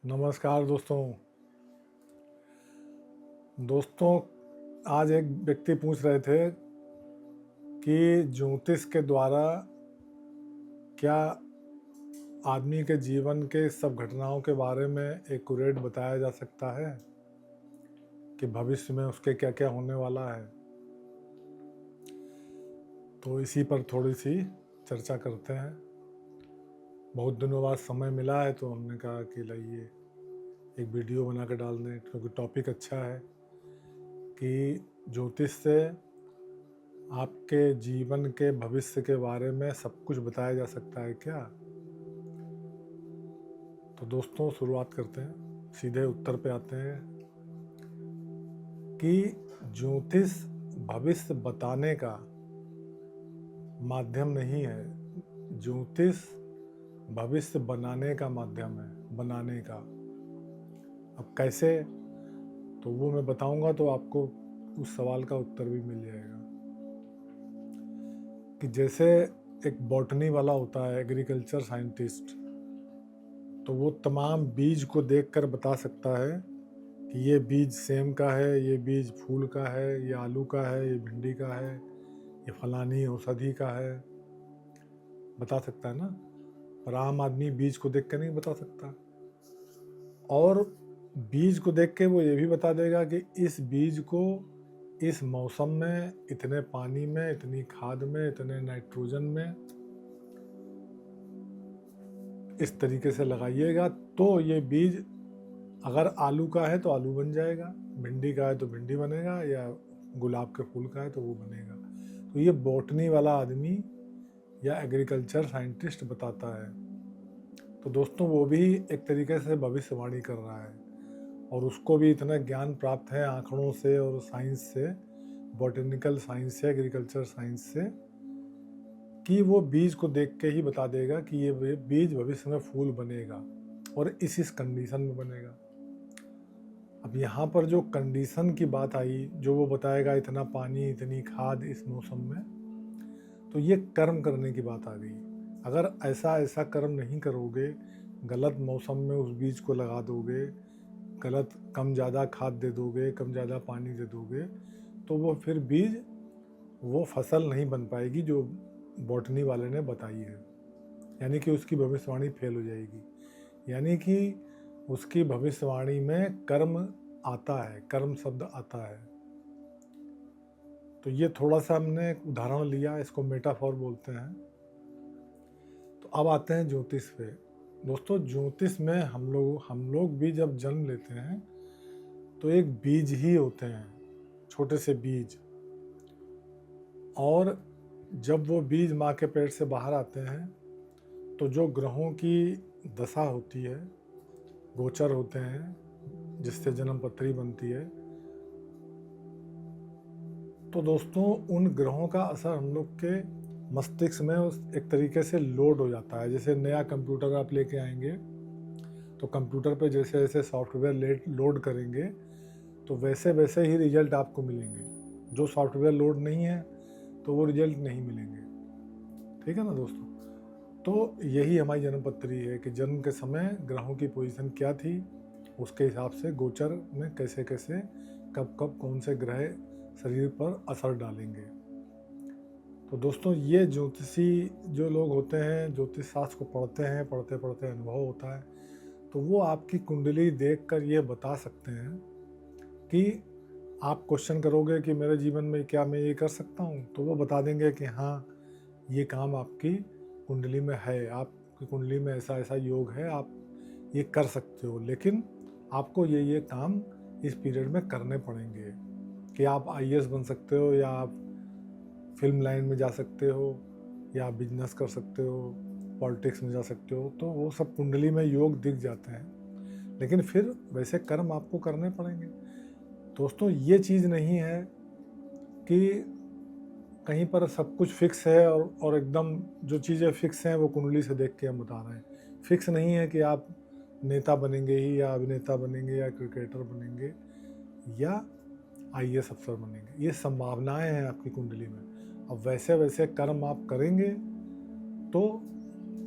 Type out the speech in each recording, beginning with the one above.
नमस्कार दोस्तों। आज एक व्यक्ति पूछ रहे थे कि ज्योतिष के द्वारा क्या आदमी के जीवन के सब घटनाओं के बारे में एक्यूरेट बताया जा सकता है कि भविष्य में उसके क्या क्या होने वाला है। तो इसी पर थोड़ी सी चर्चा करते हैं। बहुत दिनों बाद समय मिला है तो हमने कहा कि लाइए एक वीडियो बना के डाल दें, क्योंकि टॉपिक अच्छा है कि ज्योतिष से आपके जीवन के भविष्य के बारे में सब कुछ बताया जा सकता है क्या। तो दोस्तों शुरुआत करते हैं, सीधे उत्तर पे आते हैं कि ज्योतिष भविष्य बताने का माध्यम नहीं है, ज्योतिष भविष्य बनाने का माध्यम है, बनाने का। अब कैसे, तो वो मैं बताऊंगा तो आपको उस सवाल का उत्तर भी मिल जाएगा। कि जैसे एक बॉटनी वाला होता है, एग्रीकल्चर साइंटिस्ट, तो वो तमाम बीज को देखकर बता सकता है कि ये बीज सेम का है, ये बीज फूल का है, ये आलू का है, ये भिंडी का है, ये फलानी औषधि का है, बता सकता है ना। पर आम आदमी बीज को देख कर नहीं बता सकता। और बीज को देख के वो ये भी बता देगा कि इस बीज को इस मौसम में, इतने पानी में, इतनी खाद में, इतने नाइट्रोजन में इस तरीके से लगाइएगा तो ये बीज, अगर आलू का है तो आलू बन जाएगा, भिंडी का है तो भिंडी बनेगा, या गुलाब के फूल का है तो वो बनेगा। तो ये बॉटनी वाला आदमी या एग्रीकल्चर साइंटिस्ट बताता है। तो दोस्तों वो भी एक तरीके से भविष्यवाणी कर रहा है, और उसको भी इतना ज्ञान प्राप्त है आंकड़ों से और साइंस से, बॉटनिकल साइंस से, एग्रीकल्चर साइंस से, कि वो बीज को देख के ही बता देगा कि ये बीज भविष्य में फूल बनेगा और इस कंडीशन में बनेगा। अब यहाँ पर जो कंडीशन की बात आई, जो वो बताएगा इतना पानी, इतनी खाद इस मौसम में, तो ये कर्म करने की बात आ गई। अगर ऐसा कर्म नहीं करोगे, गलत मौसम में उस बीज को लगा दोगे, गलत कम ज़्यादा खाद दे दोगे, कम ज़्यादा पानी दे दोगे, तो वो फिर बीज, वो फसल नहीं बन पाएगी जो बॉटनी वाले ने बताई है। यानी कि उसकी भविष्यवाणी फेल हो जाएगी। यानी कि उसकी भविष्यवाणी में कर्म आता है, कर्म शब्द आता है। तो ये थोड़ा सा हमने एक उदाहरण लिया, इसको मेटाफोर बोलते हैं। तो अब आते हैं ज्योतिष पे। दोस्तों ज्योतिष में हम लोग भी जब जन्म लेते हैं तो एक बीज ही होते हैं, छोटे से बीज। और जब वो बीज माँ के पेट से बाहर आते हैं तो जो ग्रहों की दशा होती है, गोचर होते हैं, जिससे जन्म पत्री बनती है, तो दोस्तों उन ग्रहों का असर हम लोग के मस्तिष्क में एक तरीके से लोड हो जाता है। जैसे नया कंप्यूटर आप लेके आएंगे तो कंप्यूटर पे जैसे जैसे सॉफ्टवेयर लोड करेंगे तो वैसे वैसे ही रिजल्ट आपको मिलेंगे। जो सॉफ्टवेयर लोड नहीं है तो वो रिजल्ट नहीं मिलेंगे। ठीक है ना दोस्तों। तो यही हमारी जन्म पत्री है कि जन्म के समय ग्रहों की पोजीशन क्या थी, उसके हिसाब से गोचर में कैसे कैसे कब कब कौन से ग्रह शरीर पर असर डालेंगे। तो दोस्तों ये ज्योतिषी जो लोग होते हैं, ज्योतिष शास्त्र को पढ़ते हैं, पढ़ते पढ़ते अनुभव होता है, तो वो आपकी कुंडली देखकर ये बता सकते हैं कि आप क्वेश्चन करोगे कि मेरे जीवन में क्या मैं ये कर सकता हूँ, तो वो बता देंगे कि हाँ ये काम आपकी कुंडली में है, आपकी कुंडली में ऐसा ऐसा योग है, आप ये कर सकते हो, लेकिन आपको ये काम इस पीरियड में करने पड़ेंगे। कि आप आईएएस बन सकते हो, या आप फिल्म लाइन में जा सकते हो, या आप बिजनेस कर सकते हो, पॉलिटिक्स में जा सकते हो, तो वो सब कुंडली में योग दिख जाते हैं। लेकिन फिर वैसे कर्म आपको करने पड़ेंगे। दोस्तों ये चीज़ नहीं है कि कहीं पर सब कुछ फिक्स है और एकदम जो चीज़ें फिक्स हैं वो कुंडली से देख के हम बता रहे हैं। फिक्स नहीं है कि आप नेता बनेंगे ही, या अभिनेता बनेंगे, या क्रिकेटर बनेंगे, या आईएएस अफसर बनेंगे। ये संभावनाएं हैं आपकी कुंडली में। अब वैसे वैसे कर्म आप करेंगे तो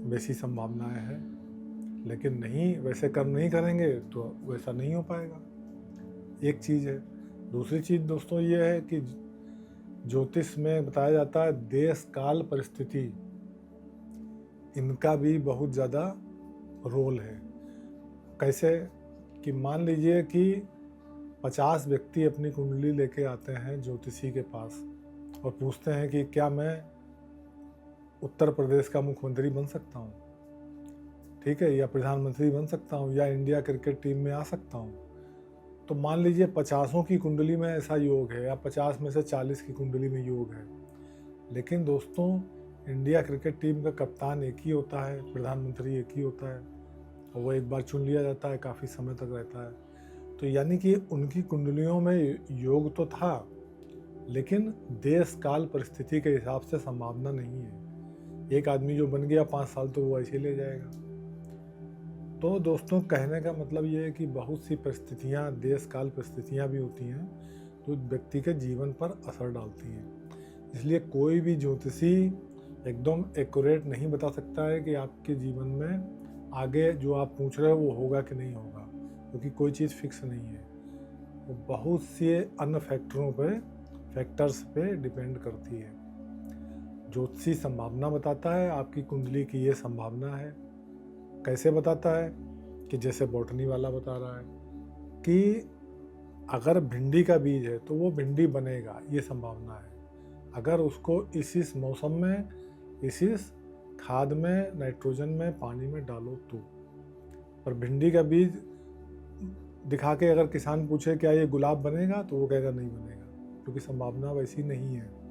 वैसी संभावनाएं हैं। लेकिन नहीं, वैसे कर्म नहीं करेंगे तो वैसा नहीं हो पाएगा। एक चीज़ है। दूसरी चीज़ दोस्तों ये है कि ज्योतिष में बताया जाता है देश काल परिस्थिति, इनका भी बहुत ज़्यादा रोल है। कैसे कि मान लीजिए कि 50 व्यक्ति अपनी कुंडली लेके आते हैं ज्योतिषी के पास और पूछते हैं कि क्या मैं उत्तर प्रदेश का मुख्यमंत्री बन सकता हूँ, ठीक है, या प्रधानमंत्री बन सकता हूँ, या इंडिया क्रिकेट टीम में आ सकता हूँ। तो मान लीजिए 50 की कुंडली में ऐसा योग है, या 50 में से 40 की कुंडली में योग है, लेकिन दोस्तों इंडिया क्रिकेट टीम का कप्तान एक ही होता है, प्रधानमंत्री एक ही होता है, और वो एक बार चुन लिया जाता है, काफ़ी समय तक रहता है। तो यानी कि उनकी कुंडलियों में योग तो था, लेकिन देश काल परिस्थिति के हिसाब से संभावना नहीं है। एक आदमी जो बन गया 5 साल तो वो ऐसे ले जाएगा। तो दोस्तों कहने का मतलब ये है कि बहुत सी परिस्थितियाँ, देश काल परिस्थितियाँ भी होती हैं जो व्यक्ति के जीवन पर असर डालती हैं। इसलिए कोई भी ज्योतिषी एकदम एक्यूरेट नहीं बता सकता है कि आपके जीवन में आगे जो आप पूछ रहे हो वो होगा कि नहीं होगा, क्योंकि कोई चीज़ फिक्स नहीं है। वो बहुत से अन्य फैक्टर्स पे डिपेंड करती है। ज्योतिषी संभावना बताता है, आपकी कुंडली की ये संभावना है। कैसे बताता है कि जैसे बॉटनी वाला बता रहा है कि अगर भिंडी का बीज है तो वो भिंडी बनेगा, ये संभावना है। अगर उसको इस मौसम में इस खाद में, नाइट्रोजन में, पानी में डालो तो। पर भिंडी का बीज दिखा के अगर किसान पूछे क्या ये गुलाब बनेगा, तो वो कहेगा नहीं बनेगा, क्योंकि संभावना वैसी नहीं है।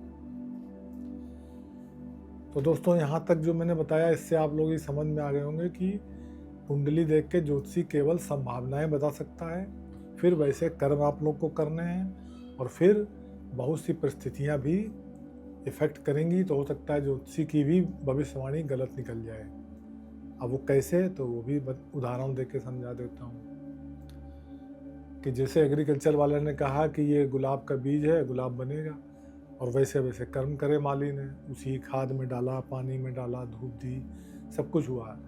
तो दोस्तों यहाँ तक जो मैंने बताया, इससे आप लोग ये समझ में आ गए होंगे कि कुंडली देख के ज्योतिषी केवल संभावनाएं बता सकता है, फिर वैसे कर्म आप लोग को करने हैं, और फिर बहुत सी परिस्थितियाँ भी इफेक्ट करेंगी, तो हो सकता है ज्योतिषी की भी भविष्यवाणी गलत निकल जाए। अब वो कैसे, तो वो भी उदाहरण दे के समझा देता हूँ। कि जैसे एग्रीकल्चर वाले ने कहा कि ये गुलाब का बीज है, गुलाब बनेगा, और वैसे वैसे कर्म करे माली ने, उसी खाद में डाला, पानी में डाला, धूप दी, सब कुछ हुआ।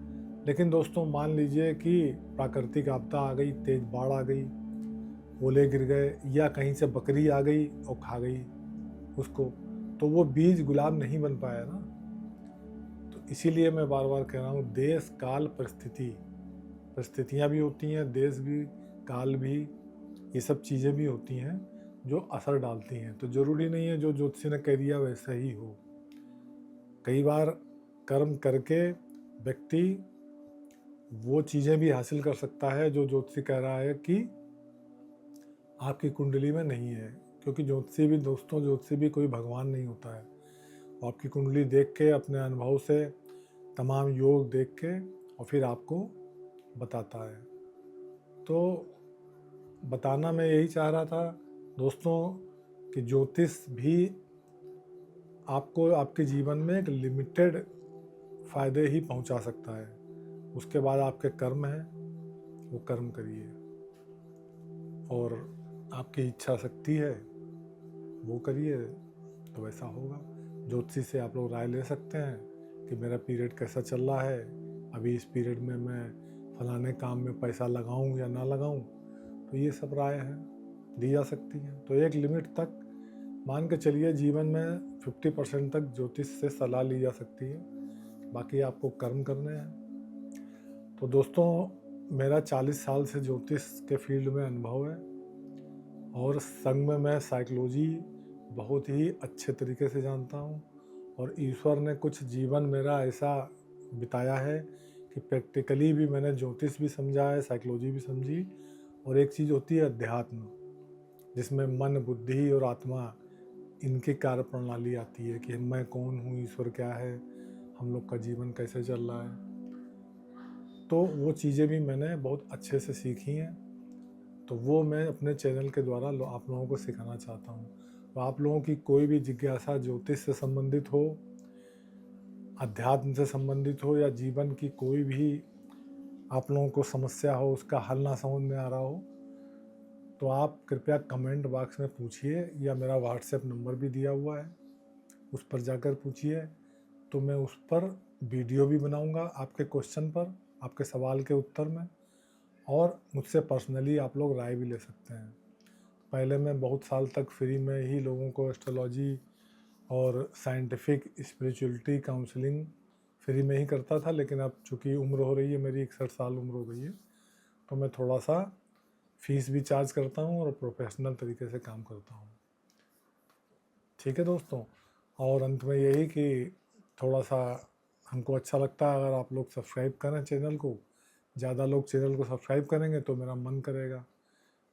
लेकिन दोस्तों मान लीजिए कि प्राकृतिक आपदा आ गई, तेज बाढ़ आ गई, ओले गिर गए, या कहीं से बकरी आ गई और खा गई उसको, तो वो बीज गुलाब नहीं बन पाया ना। तो इसीलिए मैं बार बार कह रहा हूँ, देश काल परिस्थितियाँ भी होती हैं, देश भी, काल भी, ये सब चीज़ें भी होती हैं जो असर डालती हैं। तो ज़रूरी नहीं है जो ज्योतिषी ने कह दिया वैसा ही हो। कई बार कर्म करके व्यक्ति वो चीज़ें भी हासिल कर सकता है जो ज्योतिषी कह रहा है कि आपकी कुंडली में नहीं है। क्योंकि ज्योतिषी भी कोई भगवान नहीं होता है। वो आपकी कुंडली देख के, अपने अनुभव से, तमाम योग देख के, और फिर आपको बताता है। तो बताना मैं यही चाह रहा था दोस्तों कि ज्योतिष भी आपको आपके जीवन में एक लिमिटेड फ़ायदे ही पहुंचा सकता है। उसके बाद आपके कर्म हैं, वो कर्म करिए, और आपकी इच्छा शक्ति है वो करिए, तो वैसा होगा। ज्योतिषी से आप लोग राय ले सकते हैं कि मेरा पीरियड कैसा चल रहा है, अभी इस पीरियड में मैं फलाने काम में पैसा लगाऊं या ना लगाऊं, तो ये सब राय है, दी जा सकती है। तो एक लिमिट तक मान के चलिए, जीवन में 50% तक ज्योतिष से सलाह ली जा सकती है, बाकी आपको कर्म करने हैं। तो दोस्तों मेरा 40 साल से ज्योतिष के फील्ड में अनुभव है, और संग में मैं साइकोलॉजी बहुत ही अच्छे तरीके से जानता हूँ, और ईश्वर ने कुछ जीवन मेरा ऐसा बिताया है कि प्रैक्टिकली भी मैंने ज्योतिष भी समझा है, साइकोलॉजी भी समझी। और एक चीज़ होती है अध्यात्म, जिसमें मन, बुद्धि और आत्मा, इनकी कार्य प्रणाली आती है कि मैं कौन हूँ, ईश्वर क्या है, हम लोग का जीवन कैसे चल रहा है। तो वो चीज़ें भी मैंने बहुत अच्छे से सीखी हैं, तो वो मैं अपने चैनल के द्वारा आप लोगों को सिखाना चाहता हूँ। तो आप लोगों की कोई भी जिज्ञासा ज्योतिष से संबंधित हो, अध्यात्म से संबंधित हो, या जीवन की कोई भी आप लोगों को समस्या हो, उसका हल ना समझ में आ रहा हो, तो आप कृपया कमेंट बॉक्स में पूछिए, या मेरा व्हाट्सएप नंबर भी दिया हुआ है, उस पर जाकर पूछिए। तो मैं उस पर वीडियो भी बनाऊंगा आपके क्वेश्चन पर, आपके सवाल के उत्तर में, और मुझसे पर्सनली आप लोग राय भी ले सकते हैं। पहले मैं बहुत साल तक फ्री में ही लोगों को एस्ट्रोलॉजी और साइंटिफिक स्पिरिचुअलिटी काउंसलिंग फ्री में ही करता था, लेकिन अब चूँकि उम्र हो रही है, मेरी 61 साल उम्र हो गई है, तो मैं थोड़ा सा फीस भी चार्ज करता हूँ और प्रोफेशनल तरीके से काम करता हूँ। ठीक है दोस्तों, और अंत में यही कि थोड़ा सा हमको अच्छा लगता है अगर आप लोग सब्सक्राइब करें चैनल को। ज़्यादा लोग चैनल को सब्सक्राइब करेंगे तो मेरा मन करेगा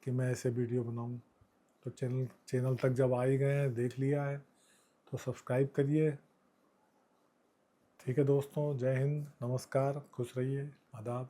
कि मैं ऐसे वीडियो बनाऊं। तो चैनल तक जब आ ही गए हैं, देख लिया है, तो सब्सक्राइब करिए। ठीक है दोस्तों, जय हिंद, नमस्कार, खुश रहिए, आदाब।